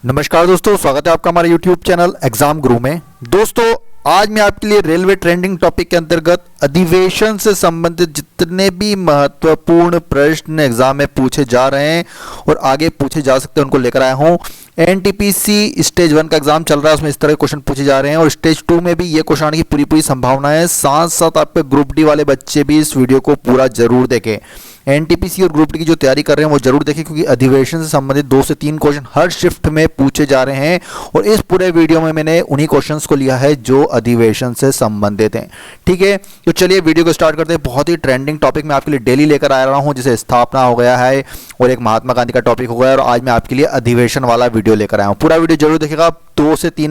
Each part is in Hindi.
नमस्कार दोस्तों, स्वागत है आपका हमारे YouTube चैनल एग्जाम गुरु में। दोस्तों, आज मैं आपके लिए रेलवे ट्रेंडिंग टॉपिक के अंतर्गत अधिवेशन से संबंधित जितने भी महत्वपूर्ण प्रश्न एग्जाम में पूछे जा रहे हैं और आगे पूछे जा सकते हैं उनको लेकर आया हूं। एनटीपीसी स्टेज 1 का एग्जाम चल रहा है, उसमें इस तरह के क्वेश्चन पूछे जा रहे हैं और स्टेज 2 में भी ये क्वेश्चन आने की पूरी संभावना है। साथ साथ आपके ग्रुप डी वाले बच्चे भी इस वीडियो को पूरा जरूर देखें। एनटीपीसी और ग्रुप डी की जो तैयारी कर रहे हैं वो जरूर देखें, क्योंकि अधिवेशन से संबंधित 2 से 3 क्वेश्चन हर शिफ्ट में पूछे जा रहे हैं और इस पूरे वीडियो में मैंने उन्हीं क्वेश्चंस को लिया है जो अधिवेशन से संबंधित हैं। ठीक है, तो चलिए वीडियो को स्टार्ट करते हैं। बहुत ही ट्रेंडिंग टॉपिक मैं आपके लिए डेली लेकर आ रहा हूं, जैसे स्थापना हो गया है और एक महात्मा गांधी का टॉपिक हो गया, और आज मैं आपके लिए अधिवेशन वाला वीडियो लेकर आया हूं। पूरा वीडियो जरूर देखिएगा। 2 से 3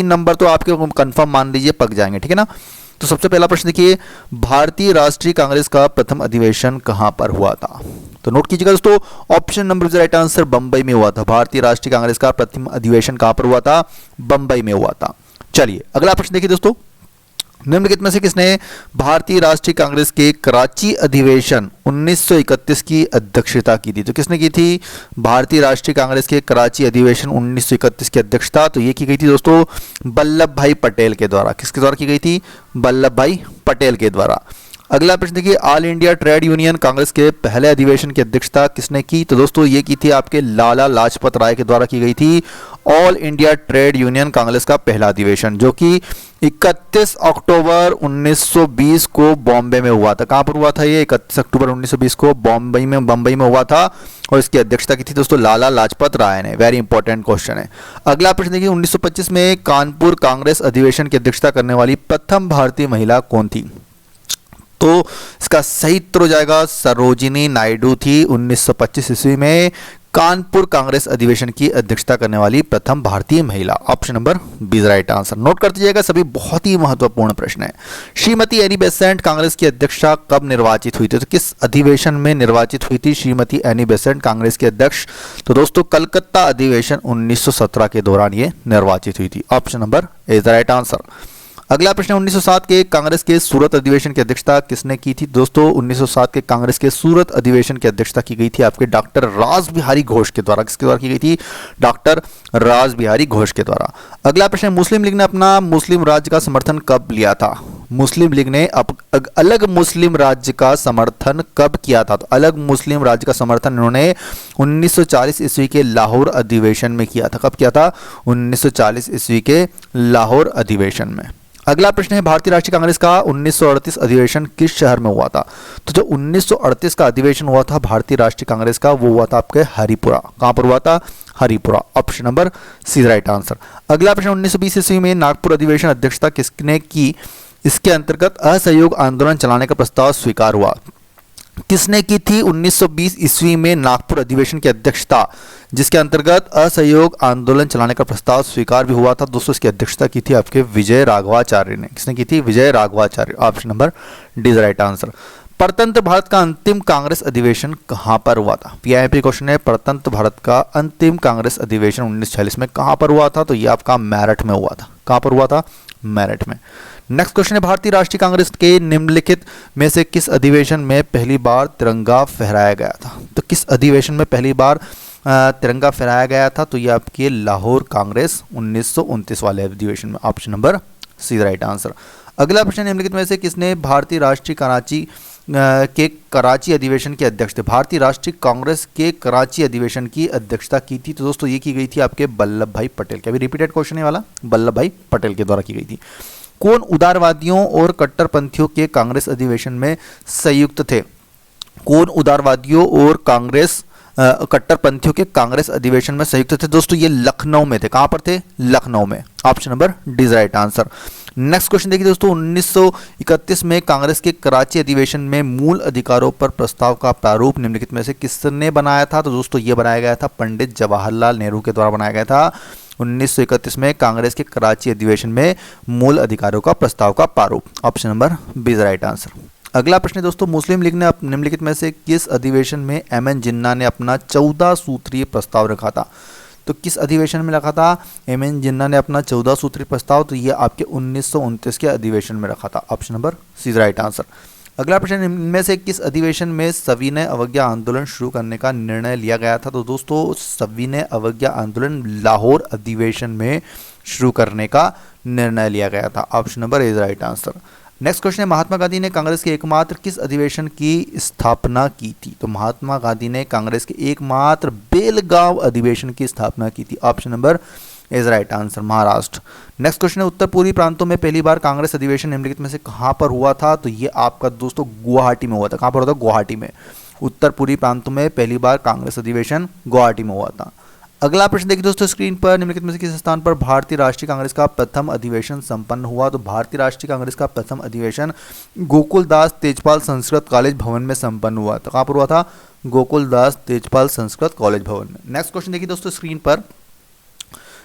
नंबर तो आपके कंफर्म मान लीजिए पक जाएंगे। ठीक है ना। तो सबसे पहला प्रश्न देखिए, भारतीय राष्ट्रीय कांग्रेस का प्रथम अधिवेशन कहां पर हुआ था? तो नोट कीजिएगा दोस्तों, option number is right answer, Bombay में हुआ था। भारतीय राष्ट्रीय कांग्रेस का प्रथम अधिवेशन कहां पर हुआ था? बंबई में हुआ था। चलिए अगला प्रश्न देखिए दोस्तों, निम्नलिखित में से किसने भारतीय राष्ट्रीय कांग्रेस के कराची अधिवेशन 1931 की अध्यक्षता की थी? तो किसने की थी भारतीय राष्ट्रीय कांग्रेस के कराची अधिवेशन 1931 की अध्यक्षता? तो ये की गई थी दोस्तों वल्लभ भाई पटेल के द्वारा। किसके द्वारा की गई थी? वल्लभ भाई पटेल के द्वारा। अगला प्रश्न देखिए, all India trade union Congress के पहले अधिवेशन की अध्यक्षता किसने की? तो दोस्तों ये की थी आपके लाला लाजपत राय के द्वारा की गई थी। All India trade union Congress का पहला अधिवेशन जो कि 31 अक्टूबर 1920 को बॉम्बे में हुआ था। कहां पर हुआ था ये? 31 अक्टूबर 1920 को बम्बई में हुआ था और इसकी अध्यक्षता की थी दोस्तों लाला लाजपत राय ने। वेरी इंपॉर्टेंट क्वेश्चन है। अगला प्रश्न देखिए, 1925 में कानपुर कांग्रेस अधिवेशन की अध्यक्षता करने वाली प्रथम भारतीय महिला कौन थी? तो इसका सही उत्तर हो जाएगा सरोजिनी नायडू थी। 1925 ईस्वी में कानपुर कांग्रेस अधिवेशन की अध्यक्षता करने वाली प्रथम भारतीय महिला। Option number B is right answer. Note करते जाइएगा, सभी बहुत ही महत्वपूर्ण प्रश्न है। श्रीमती एनी बेसेंट कांग्रेस की अध्यक्षा कब निर्वाचित हुई थी? तो किस अधिवेशन में निर्वाचित हुई थी श्रीमती एनी बेसेंट कांग्रेस की अध्यक्ष? तो दोस्तों कलकत्ता अधिवेशन 1917 के दौरान ये निर्वाचित हुई थी। Option number A is the right answer. अगला प्रश्न, 1907 के कांग्रेस के सूरत अधिवेशन की अध्यक्षता किसने की थी? दोस्तों 1907 के कांग्रेस के सूरत अधिवेशन की अध्यक्षता की गई थी आपके डॉक्टर रास बिहारी घोष के द्वारा। किसके द्वारा की गई थी? डॉक्टर रास बिहारी घोष के द्वारा। अगला प्रश्न, मुस्लिम लीग ने अपना मुस्लिम राज्य का समर्थन कब लिया था? मुस्लिम लीग ने अलग मुस्लिम राज्य का समर्थन कब किया था? तो अलग मुस्लिम राज्य का समर्थन इन्होंने 1940 ईस्वी के लाहौर अधिवेशन में किया था। कब किया था? 1940 ईस्वी के लाहौर अधिवेशन में। अगला प्रश्न है, भारतीय राष्ट्रीय कांग्रेस का 1938 अधिवेशन किस शहर में हुआ था? तो जो 1938 का अधिवेशन हुआ था भारतीय राष्ट्रीय कांग्रेस का, वो हुआ था आपके हरिपुरा। कहां पर हुआ था? Haripura. Option number C right answer. अगला प्रश्न, 1920 ईस्वी में नागपुर अधिवेशन अध्यक्षता किसने की? इसके अंतर्गत असहयोग आंदोलन चलाने का प्रस्ताव स्वीकार हुआ। किसने की थी 1920 ईस्वी में नागपुर अधिवेशन की अध्यक्षता, जिसके अंतर्गत असहयोग आंदोलन चलाने का प्रस्ताव स्वीकार भी हुआ था? दोस्तों इसकी अध्यक्षता की थी आपके विजय राघवाचार्य ने। किसने की थी? Vijay Raghavacharya. Option number D is right answer. परतंत्र भारत का अंतिम कांग्रेस अधिवेशन कहां पर हुआ था? पीआईपी क्वेश्चन है, परतंत्र भारत का अंतिम कांग्रेस अधिवेशन 1946 में कहां पर हुआ था? तो यह आपका मेरठ में हुआ था। कहां पर हुआ था? मेरठ में। नेक्स्ट क्वेश्चन है, भारतीय राष्ट्रीय कांग्रेस के निम्नलिखित में से किस अधिवेशन में पहली बार तिरंगा फहराया गया था? तो किस अधिवेशन में पहली बार तिरंगा फहराया गया था? तो ये आपके लाहौर कांग्रेस 1929 वाले अधिवेशन में। Option number C right answer. अगला प्रश्न, निम्नलिखित में से किसने भारतीय राष्ट्रीय कराची अधिवेशन की अध्यक्ष थे? भारतीय राष्ट्रीय कांग्रेस के कराची अधिवेशन की अध्यक्षता की थी? तो दोस्तों ये की गई थी आपके वल्लभ भाई पटेल के। अभी रिपीटेड क्वेश्चन है वाला, वल्लभ भाई पटेल के द्वारा की गई थी। कौन उदारवादियों और कट्टरपंथियों के कांग्रेस अधिवेशन में संयुक्त थे? कौन उदारवादियों और कट्टरपंथियों के कांग्रेस अधिवेशन में संयुक्त थे? दोस्तों ये लखनऊ में थे। कहां पर थे? लखनऊ में। Option number D is right answer. Next question देखिए दोस्तों, 1931 में कांग्रेस के कराची अधिवेशन में मूल अधिकारों पर प्रस्ताव का प्रारूप निम्नलिखित में से किसने बनाया था? तो दोस्तों ये बनाया गया था पंडित जवाहरलाल नेहरू के द्वारा बनाया गया था। 1931 में कांग्रेस के कराची अधिवेशन में मूल अधिकारों का प्रस्ताव का प्रारूप। Option number B is right answer. अगला प्रश्न है दोस्तों, मुस्लिम लीग ने निम्नलिखित में से किस अधिवेशन में एमएन जिन्ना ने अपना 14 सूत्रीय प्रस्ताव रखा था? तो किस अधिवेशन में रखा था एमएन जिन्ना ने अपना 14 सूत्रीय प्रस्ताव? तो ये आपके 1929 के अधिवेशन में रखा था। Option number C is right answer. अगला प्रश्न, इनमें से किस अधिवेशन में सविनय अवज्ञा आंदोलन शुरू करने का निर्णय लिया गया था? तो दोस्तों सविनय अवज्ञा आंदोलन लाहौर अधिवेशन में शुरू करने का निर्णय लिया गया था। Option number is right answer. Next question है, महात्मा गांधी ने कांग्रेस के एकमात्र किस अधिवेशन की स्थापना की थी? तो महात्मा गांधी ने कांग्रेस के एकमात्र बेलगांव अधिवेशन की स्थापना की थी। Option number is right answer, Maharashtra. Next question है, उत्तर पूर्वी प्रांतों में पहली बार कांग्रेस अधिवेशन निम्नलिखित में से कहां पर हुआ था? तो ये आपका दोस्तों गुवाहाटी में हुआ था। कहां पर हुआ था? गुवाहाटी में। उत्तर पूर्वी प्रांतों में पहली बार कांग्रेस अधिवेशन गुवाहाटी में हुआ था। अगला प्रश्न देखिए दोस्तों स्क्रीन पर, निम्नलिखित में से किस स्थान पर भारतीय राष्ट्रीय कांग्रेस का प्रथम अधिवेशन संपन्न हुआ? तो भारतीय राष्ट्रीय कांग्रेस का प्रथम अधिवेशन गोकुलदास तेजपाल संस्कृत कॉलेज भवन में संपन्न हुआ था। कहां पर हुआ था? गोकुलदास तेजपाल संस्कृत कॉलेज भवन में। नेक्स्ट क्वेश्चन देखिए दोस्तों स्क्रीन पर,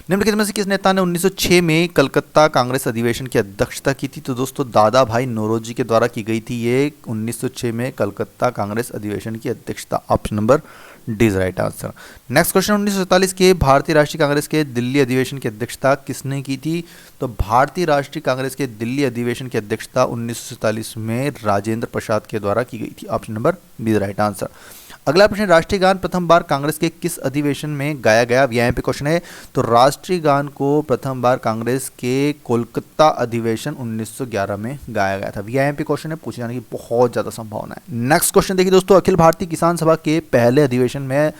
निम्नलिखित में से किस नेता ने 1906 में कलकत्ता कांग्रेस अधिवेशन की अध्यक्षता की थी? तो दोस्तों दादा भाई नौरोजी के द्वारा की गई थी ये 1906 में कलकत्ता कांग्रेस अधिवेशन की अध्यक्षता। Option number D is right answer. Next question, 1947 के भारतीय राष्ट्रीय कांग्रेस के दिल्ली अधिवेशन की अध्यक्षता किसने की थी? तो भारतीय राष्ट्रीय कांग्रेस के दिल्ली अधिवेशन की अध्यक्षता 1947 में राजेंद्र प्रसाद के द्वारा की गई थी। Option number B is right answer. अगला प्रश्न, राष्ट्रीय गान प्रथम बार कांग्रेस के किस अधिवेशन में गाया गया? यहाँ पे क्वेश्चन है, तो राष्ट्रीय गान को प्रथम बार कांग्रेस के कोलकाता अधिवेशन 1911 में गाया गया था। यहाँ पे क्वेश्चन है, पूछे जाने की बहुत ज्यादा संभावना है। नेक्स्ट क्वेश्चन देखिए दोस्तों, अखिल भारतीय किसान सभा के पहले अधिवेशन में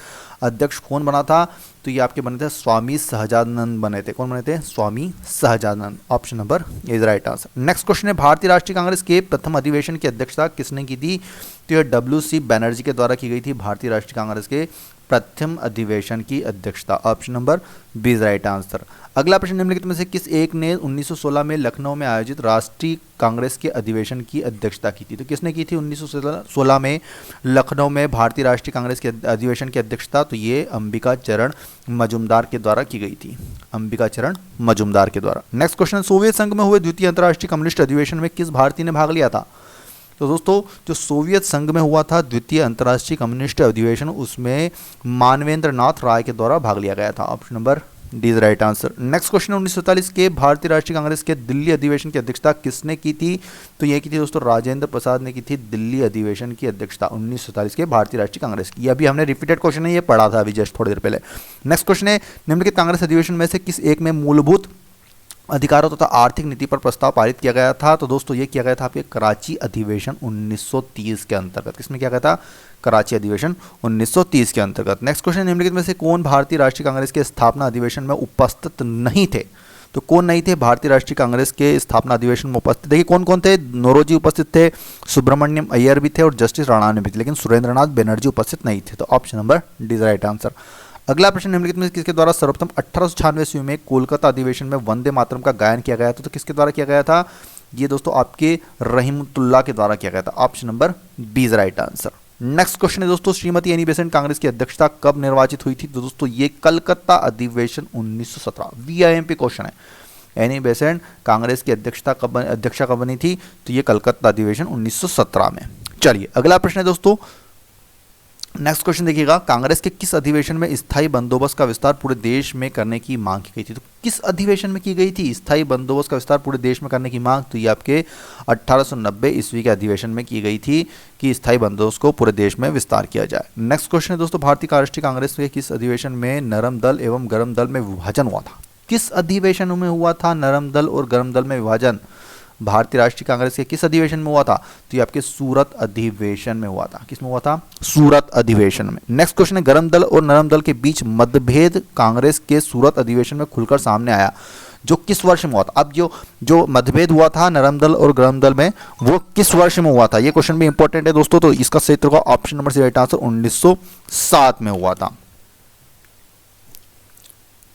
अध्यक्ष कौन बना था? तो ये आपके बने थे स्वामी सहजानंद बने थे। कौन बने थे? Swami Sahajanand. Option number is right answer. Next question है, भारतीय राष्ट्रीय कांग्रेस के प्रथम अधिवेशन की अध्यक्षता किसने की थी? तो ये WC बनर्जी के द्वारा की गई थी भारतीय राष्ट्रीय कांग्रेस के प्रथम अधिवेशन की अध्यक्षता। Option number B is right answer. अगला प्रश्न, निम्नलिखित में से किस एक ने 1916 में लखनऊ में आयोजित राष्ट्रीय कांग्रेस के अधिवेशन की अध्यक्षता की थी? तो किसने की थी 1916 में लखनऊ में भारतीय राष्ट्रीय कांग्रेस के अधिवेशन की अध्यक्षता? तो ये अंबिका चरण मजुमदार के द्वारा की गई थी। अंबिका चरण मजुमदार के द्वारा। नेक्स्ट क्वेश्चन, सोवियत संघ में हुए द्वितीय अंतर्राष्ट्रीय कम्युनिस्ट अधिवेशन में किस भारतीय ने भाग लिया था? तो दोस्तों जो सोवियत संघ में हुआ था द्वितीय अंतर्राष्ट्रीय कम्युनिस्ट अधिवेशन, उसमें मानवेंद्र नाथ राय के द्वारा भाग लिया गया था। Option number D is right answer. Next question, 1947 के भारतीय राष्ट्रीय कांग्रेस के दिल्ली अधिवेशन की अध्यक्षता किसने की थी? तो यह की थी दोस्तों राजेंद्र प्रसाद ने की थी दिल्ली अधिवेशन की अध्यक्षता 1947 के भारतीय राष्ट्रीय कांग्रेस की। अभी हमने रिपीटेड क्वेश्चन है, ये पढ़ा था अभी जस्ट थोड़ी देर पहले। नेक्स्ट क्वेश्चन है, निम्नलिखित कांग्रेस अधिवेशन में से किस एक में मूलभूत अधिकारों तथा आर्थिक नीति पर प्रस्ताव पारित किया गया था? तो दोस्तों ये किया गया था आपके कराची अधिवेशन 1930 के अंतर्गत। किसमें किया गया था? कराची अधिवेशन 1930 के अंतर्गत। नेक्स्ट क्वेश्चन, निम्नलिखित में से कौन भारतीय राष्ट्रीय कांग्रेस के स्थापना अधिवेशन में उपस्थित नहीं थे? तो कौन नहीं थे भारतीय राष्ट्रीय कांग्रेस के स्थापना अधिवेशन में उपस्थित? देखिए कौन कौन थे, नौरोजी उपस्थित थे, सुब्रमण्यम अय्यर भी थे और जस्टिस राणा ने भी थे, लेकिन सुरेंद्रनाथ बनर्जी उपस्थित नहीं थे। तो option number D is right answer. अगला प्रश्न, निम्नलिखित में किसके द्वारा सर्वप्रथम 1896 ईस्वी में कोलकाता अधिवेशन में वंदे मातरम का गायन किया गया था? तो किसके द्वारा किया गया था? ये दोस्तों आपके रहीमतुल्लाह के द्वारा किया गया था। Option number B is right answer. Next question है दोस्तों, श्रीमती एनी बेसेंट कांग्रेस की अध्यक्षता कब निर्वाचित हुई थी? तो दोस्तों ये कलकत्ता अधिवेशन 1917। VIMP क्वेश्चन है, एनी बेसेंट कांग्रेस की अध्यक्षता कब बनी थी? तो ये कलकत्ता अधिवेशन 1917 में। चलिए अगला प्रश्न है दोस्तों, नेक्स्ट क्वेश्चन देखिएगा, कांग्रेस के किस अधिवेशन में स्थायी बंदोबस्त का विस्तार पूरे देश में करने की मांग की गई थी? तो किस अधिवेशन में की गई थी स्थायी बंदोबस्त का विस्तार पूरे देश में करने की मांग? तो ये आपके 1890 ईस्वी के अधिवेशन में की गई थी कि स्थायी बंदोबस्त को पूरे देश में विस्तार किया जाए। नेक्स्ट क्वेश्चन है दोस्तों, भारतीय राष्ट्रीय कांग्रेस के किस अधिवेशन में नरम दल एवं गर्म दल में विभाजन हुआ था? किस अधिवेशन में हुआ था नरम दल और गर्म दल में विभाजन? भारतीय राष्ट्रीय कांग्रेस के किस अधिवेशन में हुआ था? तो ये आपके सूरत अधिवेशन में हुआ था। किस में हुआ था? सूरत अधिवेशन में। नेक्स्ट क्वेश्चन है, गरम दल और नरम दल के बीच मतभेद कांग्रेस के सूरत अधिवेशन में खुलकर सामने आया, जो किस वर्ष में हुआ था? अब जो मतभेद हुआ था नरम दल और गरम दल में, वो किस वर्ष में हुआ था? ये क्वेश्चन भी इंपॉर्टेंट है दोस्तों, तो इसका सही उत्तर option number C right answer 1907 में हुआ था।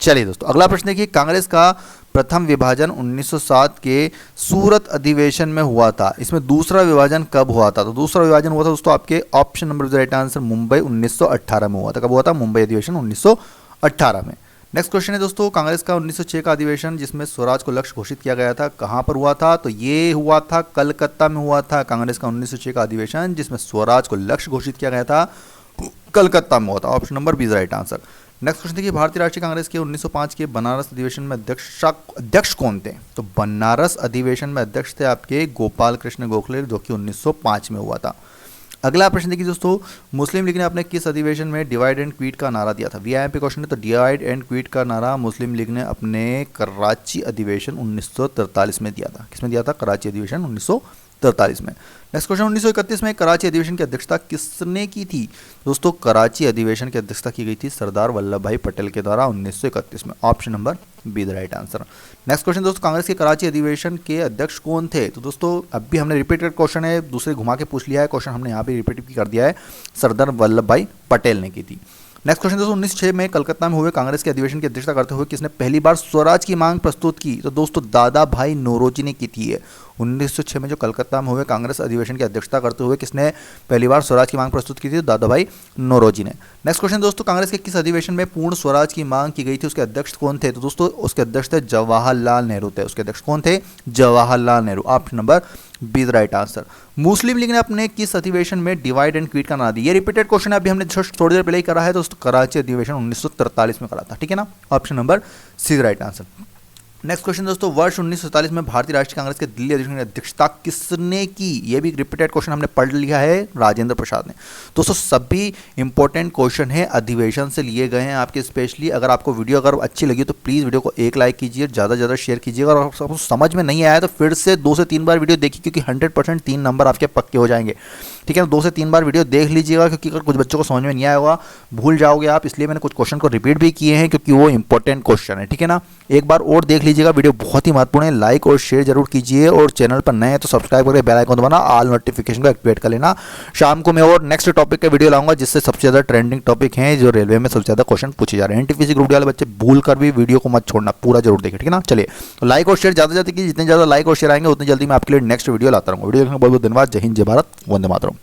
चलिए दोस्तों अगला प्रश्न देखिए, कांग्रेस का प्रथम विभाजन 1907 के सूरत अधिवेशन में हुआ था, इसमें दूसरा विभाजन कब हुआ था? तो दूसरा विभाजन हुआ था दोस्तों आपके option number right answer Mumbai 1918 में हुआ था। कब हुआ था? मुंबई अधिवेशन 1918 में। नेक्स्ट क्वेश्चन है दोस्तों, कांग्रेस का 1906 का अधिवेशन जिसमें स्वराज को लक्ष्य घोषित किया गया था, कहां पर हुआ था? तो ये हुआ था कलकत्ता में हुआ था। कांग्रेस का 1906 का अधिवेशन जिसमें स्वराज को लक्ष्य घोषित किया गया था कलकत्ता में हुआ था। Option number B right answer. Next question देखिए, भारतीय राष्ट्रीय कांग्रेस के 1905 के बनारस अधिवेशन में अध्यक्ष कौन थे? तो बनारस अधिवेशन में अध्यक्ष थे आपके गोपाल कृष्ण गोखले, जो कि 1905 में हुआ था। अगला प्रश्न देखिए दोस्तों, मुस्लिम लीग ने अपने किस अधिवेशन में डिवाइड एंड क्विट का नारा दिया था? वीआईपी क्वेश्चन है, तो डिवाइड एंड क्विट का नारा मुस्लिम लीग ने अपने कराची अधिवेशन 1943 में दिया था। किसमें दिया था? कराची अधिवेशन 1943 में। नेक्स्ट क्वेश्चन, 1931 में कराची अधिवेशन की अध्यक्षता किसने की थी? दोस्तों कराची अधिवेशन की अध्यक्षता की गई थी सरदार वल्लभ भाई पटेल के द्वारा 1931 में। Option number be the right answer. Next question दोस्तों, कांग्रेस के कराची अधिवेशन के अध्यक्ष कौन थे? तो दोस्तों अब भी हमने रिपीटेड क्वेश्चन है, दूसरे घुमा के पूछ लिया है क्वेश्चन, हमने यहाँ पे रिपीट भी कर दिया है, सरदार वल्लभ भाई पटेल ने की थी। नेक्स्ट क्वेश्चन दोस्तों, 1906 में कलकत्ता में हुए कांग्रेस के अधिवेशन की अध्यक्षता करते हुए किसने पहली बार स्वराज की मांग प्रस्तुत की? तो दोस्तों दादा भाई नौरोजी ने की थी। 1906 में जो कलकत्ता में हुए कांग्रेस अधिवेशन की अध्यक्षता करते हुए किसने पहली बार स्वराज की मांग प्रस्तुत की थी? दादा भाई नौरोजी ने। नेक्स्ट क्वेश्चन दोस्तों, कांग्रेस के किस अधिवेशन में पूर्ण स्वराज की मांग की गई थी? उसके अध्यक्ष कौन थे? तो दोस्तों उसके अध्यक्ष थे जवाहरलाल नेहरू थे। उसके अध्यक्ष कौन थे? Jawaharlal Nehru. Option number be the right answer. Muslim league ने अपने किस अधिवेशन में डिवाइड एंड क्विट का नारा दिया? ये रिपीटेड क्वेश्चन है, अभी हमने थोड़ी देर पहले ही करा है दोस्तों, कराची अधिवेशन 1943 में करा था। ठीक है ना, option number see the right answer. Next question दोस्तों, वर्ष 1947 में भारतीय राष्ट्रीय कांग्रेस के दिल्ली अधिवेशन की अध्यक्षता किसने की? ये भी रिपीटेड क्वेश्चन हमने पढ़ लिया है, राजेंद्र प्रसाद ने। दोस्तों सभी इंपॉर्टेंट क्वेश्चन है अधिवेशन से लिए गए हैं आपके स्पेशली। अगर आपको वीडियो अगर अच्छी लगी तो प्लीज़ वीडियो को एक लाइक कीजिए, ज़्यादा से ज़्यादा शेयर कीजिएगा, और आपको समझ में नहीं आया तो फिर से 2 से 3 बार वीडियो देखिए, क्योंकि 100% 3 नंबर आपके पक्के हो जाएंगे। ठीक है, 2 से 3 बार वीडियो देख लीजिएगा, क्योंकि अगर कुछ बच्चों को समझ में नहीं आया होगा, भूल जाओगे आप, इसलिए मैंने कुछ क्वेश्चन को रिपीट भी किए हैं, क्योंकि वो इंपॉर्टेंट क्वेश्चन है। ठीक है ना, एक बार और देख लीजिएगा, वीडियो बहुत ही महत्वपूर्ण है। लाइक और शेयर जरूर कीजिए, और चैनल पर नए हैं तो सब्सक्राइब करके बेल आइकन दबाना, ऑल नोटिफिकेशन को एक्टिवेट कर लेना। शाम को मैं और नेक्स्ट टॉपिक का वीडियो लाऊंगा, जिससे सबसे ज़्यादा ट्रेंडिंग टॉपिक हैं, जो रेलवे में सबसे ज़्यादा क्वेश्चन पूछे जा रहे हैं। एनटीपीसी ग्रुप डी वाले बच्चे भूल कर भी वीडियो को मत छोड़ना, पूरा जरूर देखिए। ठीक है ना, चलिए तो लाइक और शेयर ज़्यादा कीजिए, जितने ज़्यादा लाइक और शेयर आएंगे उतनी जल्दी मैं आपके लिए नेक्स्ट वीडियो लाता रहूँगा। वीडियो देखने का बहुत बहुत धन्यवाद। जय हिंद, जय भारत, वंदे मातरम।